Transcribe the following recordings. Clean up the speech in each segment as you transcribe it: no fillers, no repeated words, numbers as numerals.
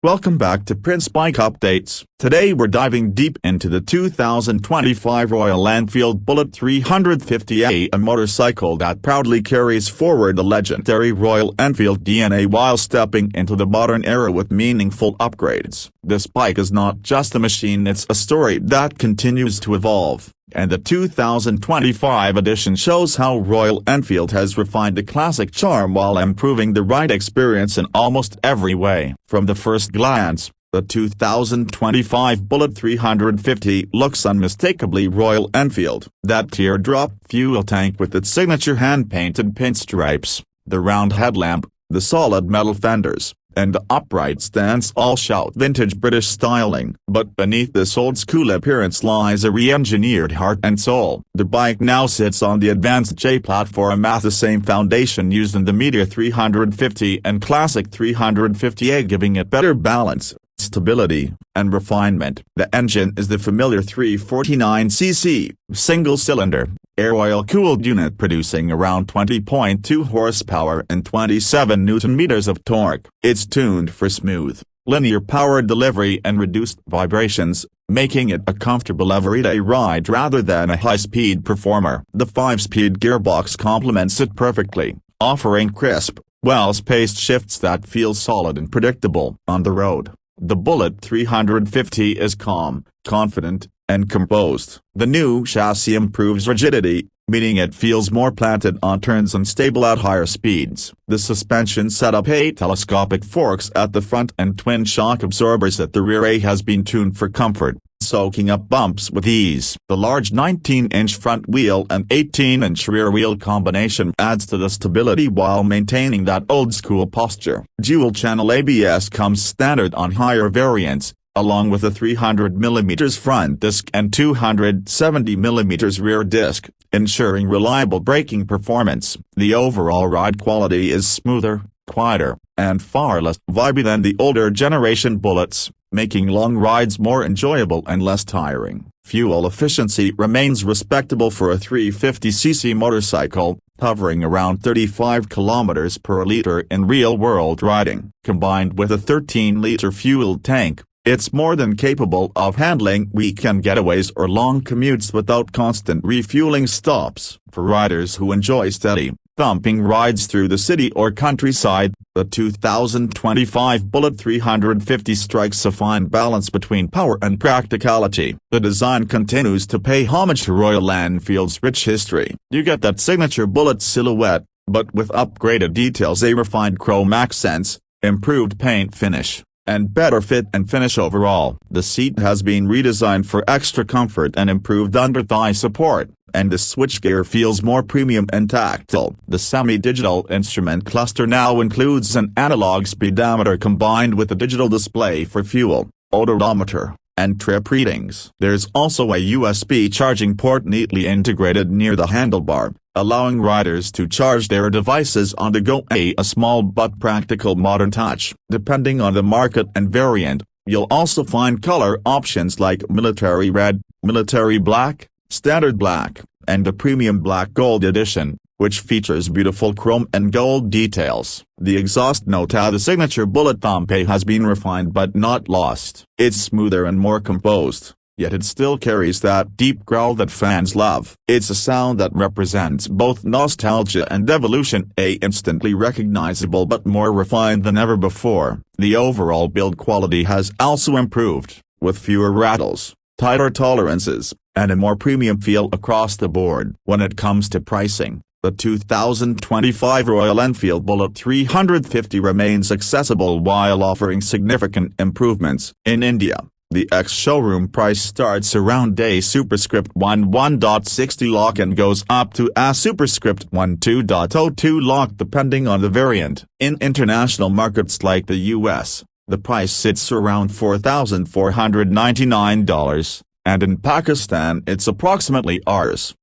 Welcome back to Prince Bike Updates. Today we're diving deep into the 2025 Royal Enfield Bullet 350A, a motorcycle that proudly carries forward the legendary Royal Enfield DNA while stepping into the modern era with meaningful upgrades. This bike is not just a machine, it's a story that continues to evolve. And the 2025 edition shows how Royal Enfield has refined the classic charm while improving the ride experience in almost every way. From the first glance, the 2025 Bullet 350 looks unmistakably Royal Enfield. That teardrop fuel tank with its signature hand-painted pinstripes, the round headlamp, the solid metal fenders, and the upright stance all shout vintage British styling. But beneath this old-school appearance lies a re-engineered heart and soul. The bike now sits on the advanced J platform at the same foundation used in the Meteor 350 and Classic 350A, giving it better balance, stability, and refinement. The engine is the familiar 349cc, single-cylinder, air-oil-cooled unit producing around 20.2 horsepower and 27 Nm of torque. It's tuned for smooth, linear power delivery and reduced vibrations, making it a comfortable everyday ride rather than a high-speed performer. The 5-speed gearbox complements it perfectly, offering crisp, well-spaced shifts that feel solid and predictable on the road. The Bullet 350 is calm, confident, and composed. The new chassis improves rigidity, meaning it feels more planted on turns and stable at higher speeds. The suspension setup, 8 telescopic forks at the front and twin shock absorbers at the rear, has been tuned for comfort, soaking up bumps with ease. The large 19-inch front wheel and 18-inch rear wheel combination adds to the stability while maintaining that old-school posture. Dual-channel ABS comes standard on higher variants, along with a 300mm front disc and 270mm rear disc, ensuring reliable braking performance. The overall ride quality is smoother, quieter, and far less vibey than the older generation Bullets, making long rides more enjoyable and less tiring. Fuel efficiency remains respectable for a 350cc motorcycle, hovering around 35 km per liter in real-world riding. Combined with a 13-liter fuel tank, it's more than capable of handling weekend getaways or long commutes without constant refueling stops. For riders who enjoy steady, thumping rides through the city or countryside, the 2025 Bullet 350 strikes a fine balance between power and practicality. The design continues to pay homage to Royal Enfield's rich history. You get that signature Bullet silhouette, but with upgraded details, a refined chrome accents, improved paint finish, and better fit and finish overall. The seat has been redesigned for extra comfort and improved under-thigh support, and the switchgear feels more premium and tactile. The semi-digital instrument cluster now includes an analog speedometer combined with a digital display for fuel, odometer, and trip readings. There's also a USB charging port neatly integrated near the handlebar, allowing riders to charge their devices on the go. A small but practical modern touch. Depending on the market and variant, you'll also find color options like military red, military black, standard black, and the premium black gold edition, which features beautiful chrome and gold details. The exhaust note, the signature Bullet thump, has been refined but not lost. It's smoother and more composed, yet it still carries that deep growl that fans love. It's a sound that represents both nostalgia and evolution, instantly recognizable but more refined than ever before. The overall build quality has also improved, with fewer rattles, tighter tolerances, and a more premium feel across the board. When it comes to pricing, the 2025 Royal Enfield Bullet 350 remains accessible while offering significant improvements. In India, the ex-showroom price starts around a superscript 11.60 lakh and goes up to a superscript 12.02 lakh depending on the variant. In international markets like the US, the price sits around $4,499, and in Pakistan it's approximately Rs.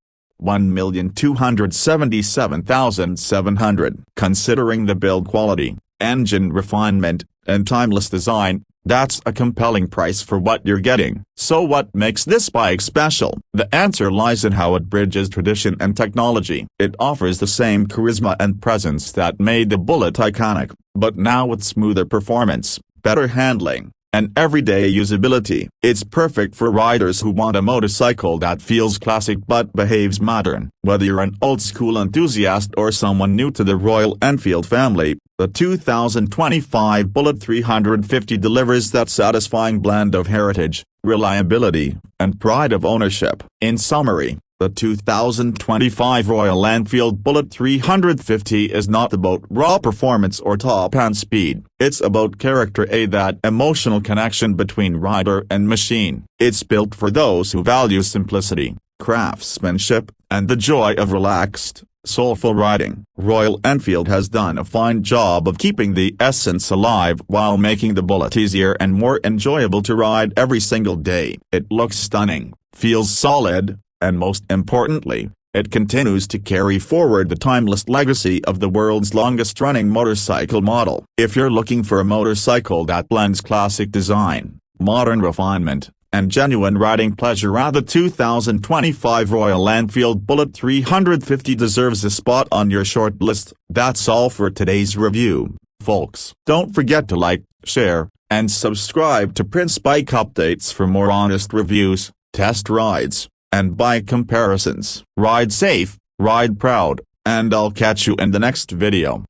1,277,700. Considering the build quality, engine refinement, and timeless design, that's a compelling price for what you're getting. So what makes this bike special? The answer lies in how it bridges tradition and technology. It offers the same charisma and presence that made the Bullet iconic, but now with smoother performance, better handling, and everyday usability. It's perfect for riders who want a motorcycle that feels classic but behaves modern. Whether you're an old-school enthusiast or someone new to the Royal Enfield family, the 2025 Bullet 350 delivers that satisfying blend of heritage, reliability, and pride of ownership. In summary, the 2025 Royal Enfield Bullet 350 is not about raw performance or top-end speed. It's about character, that emotional connection between rider and machine. It's built for those who value simplicity, craftsmanship, and the joy of relaxed, soulful riding. Royal Enfield has done a fine job of keeping the essence alive while making the Bullet easier and more enjoyable to ride every single day. It looks stunning, feels solid, and most importantly, it continues to carry forward the timeless legacy of the world's longest-running motorcycle model. If you're looking for a motorcycle that blends classic design, modern refinement, and genuine riding pleasure, the 2025 Royal Enfield Bullet 350 deserves a spot on your short list. That's all for today's review, folks. Don't forget to like, share, and subscribe to Prince Bike Updates for more honest reviews, test rides, and bike comparisons. Ride safe, ride proud, and I'll catch you in the next video.